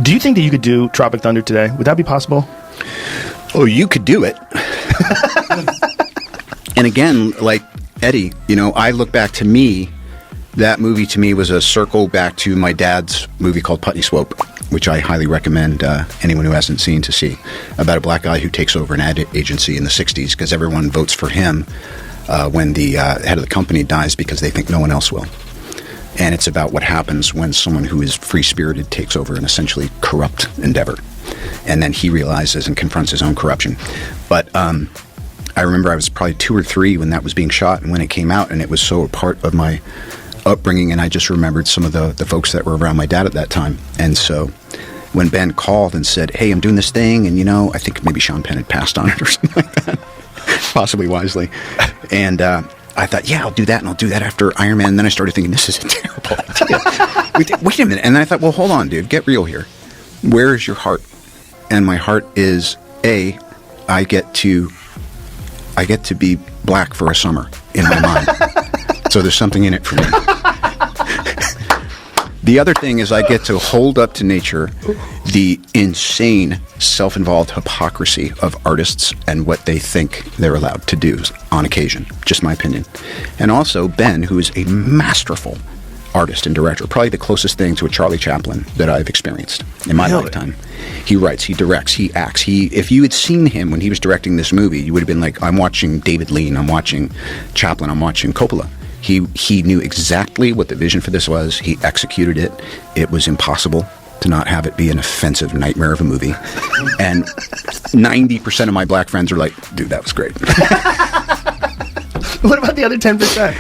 Do you think that you could do Tropic Thunder today? Would that be possible? Oh, you could do it. And again, like Eddie, I look back to me, that movie to me was a circle back to my dad's movie called Putney Swope, which I highly recommend anyone who hasn't seen to see, about a black guy who takes over an ad agency in the 60s because everyone votes for him when the head of the company dies because they think no one else will. And it's about what happens when someone who is free-spirited takes over an essentially corrupt endeavor. And then he realizes and confronts his own corruption. But I remember I was probably 2 or 3 when that was being shot and when it came out, and it was so a part of my upbringing, and I just remembered some of the folks that were around my dad at that time. And so when Ben called and said, hey, I'm doing this thing, and I think maybe Sean Penn had passed on it or something like that, possibly wisely. And I thought, yeah, I'll do that, and I'll do that after Iron Man. And then I started thinking, this is a terrible idea. Wait a minute. And then I thought, well, hold on, dude, get real here. Where is your heart? And my heart is, I get to be black for a summer in my mind. So there's something in it for me. The other thing is I get to hold up to nature the insane self-involved hypocrisy of artists and what they think they're allowed to do on occasion. Just my opinion. And also Ben, who is a masterful artist and director, probably the closest thing to a Charlie Chaplin that I've experienced in my lifetime. He writes, he directs, he acts. If you had seen him when he was directing this movie, you would have been like, I'm watching David Lean, I'm watching Chaplin, I'm watching Coppola. He knew exactly what the vision for this was. He executed it. It was impossible to not have it be an offensive nightmare of a movie. And 90% of my black friends are like, dude, that was great. What about the other 10%?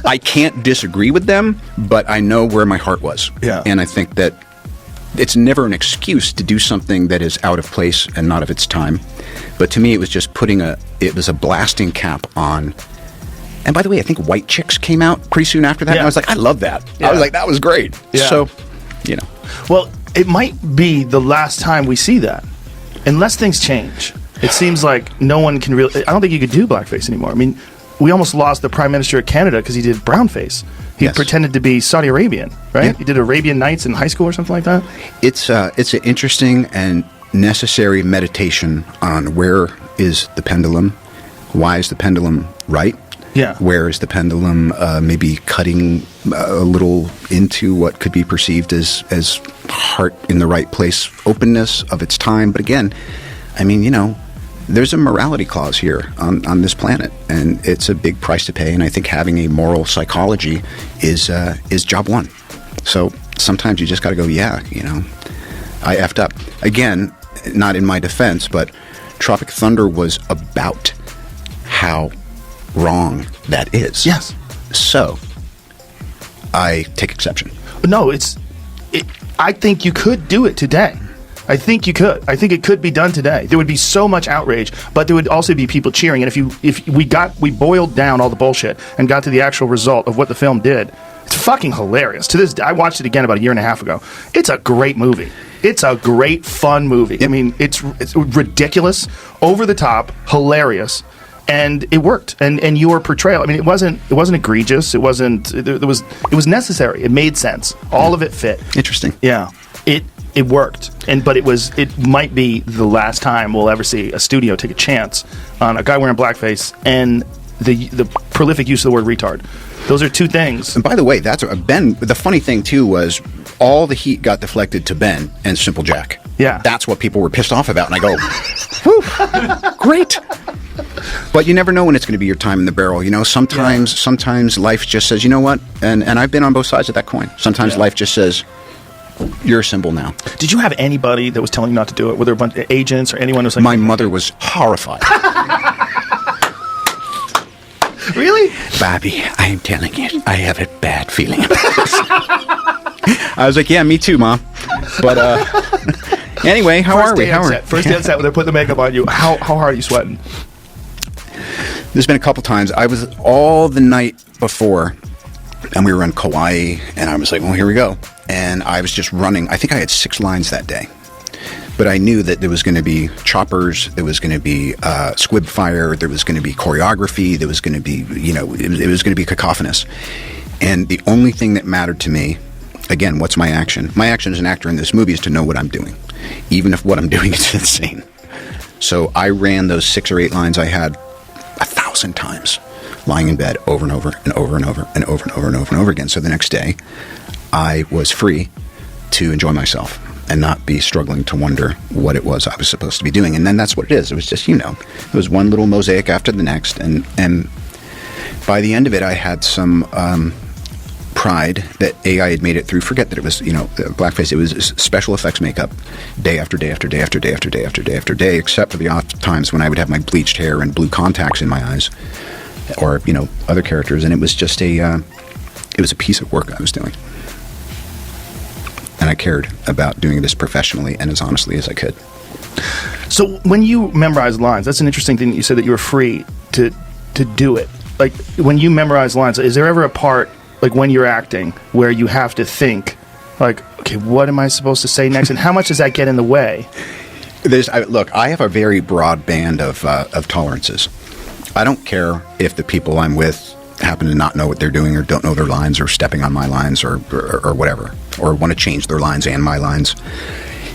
I can't disagree with them, but I know where my heart was. Yeah. And I think that it's never an excuse to do something that is out of place and not of its time. But to me, it was just it was a blasting cap on. And by the way, I think White Chicks came out pretty soon after that. Yeah. And I was like, I love that. Yeah. I was like, that was great. Yeah. So, Well, it might be the last time we see that, unless things change. It seems like no one can really. I don't think you could do blackface anymore. I mean, we almost lost the Prime Minister of Canada because he did brownface. He pretended to be Saudi Arabian, right? Yeah. He did Arabian Nights in high school or something like that. It's an interesting and necessary meditation on where is the pendulum, why is the pendulum right. Yeah. Where is the pendulum maybe cutting a little into what could be perceived as heart in the right place, openness of its time. But again, I mean, there's a morality clause here on this planet, and it's a big price to pay. And I think having a moral psychology is job one. So sometimes you just got to go, I effed up. Again, not in my defense, but Tropic Thunder was about how wrong that is. Yes. So I take exception. No, I think you could do it today. I think you could. I think it could be done today. There would be so much outrage, but there would also be people cheering. And if we boiled down all the bullshit and got to the actual result of what the film did, it's fucking hilarious. To this day, I watched it again about a year and a half ago. It's a great movie. It's a great, fun movie. Yep. I mean, it's ridiculous, over the top, hilarious. And it worked, and your portrayal. I mean, it wasn't egregious. It was necessary. It made sense. All of it fit. Interesting. Yeah, it worked. But it might be the last time we'll ever see a studio take a chance on a guy wearing blackface and the prolific use of the word retard. Those are two things. And by the way, that's Ben. The funny thing too was all the heat got deflected to Ben and Simple Jack. Yeah, that's what people were pissed off about. And I go, whew, great. But you never know when it's going to be your time in the barrel. Sometimes life just says, you know what? And I've been on both sides of that coin. Sometimes life just says, you're a symbol now. Did you have anybody that was telling you not to do it? Were there a bunch of agents or anyone who was like... My mother was horrified. Really? Bobby, I am telling you, I have a bad feeling about this. I was like, yeah, me too, Mom. But anyway, how are we? First day on set when they put the makeup on you, how hard are you sweating? There's been a couple times. I was all the night before, and we were in Kauai, and I was like, well, here we go. And I was just running. I think I had 6 lines that day. But I knew that there was going to be choppers, there was going to be squib fire, there was going to be choreography, there was going to be, it was going to be cacophonous. And the only thing that mattered to me, again, what's my action? My action as an actor in this movie is to know what I'm doing, even if what I'm doing is insane. So I ran those 6 or 8 lines I had 1,000 times, lying in bed over and over and over and over and over and over and over and over again. So the next day, I was free to enjoy myself and not be struggling to wonder what it was I was supposed to be doing. And then that's what it is. It was just, it was one little mosaic after the next. And by the end of it, I had some pride that I had made it through. Forget that it was, blackface. It was special effects makeup day after day after day after day after day after day after day, except for the off times when I would have my bleached hair and blue contacts in my eyes, or, other characters. And it was just it was a piece of work I was doing. And I cared about doing this professionally and as honestly as I could. So when you memorize lines, that's an interesting thing that you said, that you were free to do it. Like, when you memorize lines, is there ever a part, like when you're acting, where you have to think, like, okay, what am I supposed to say next? And how much does that get in the way? Look, I have a very broad band of tolerances. I don't care if the people I'm with happen to not know what they're doing or don't know their lines or stepping on my lines or whatever, or want to change their lines and my lines.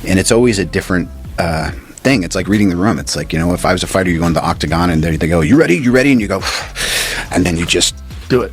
And it's always a different thing. It's like reading the room. It's like, if I was a fighter, you go in the octagon and they go, you ready? And you go, and then you just do it.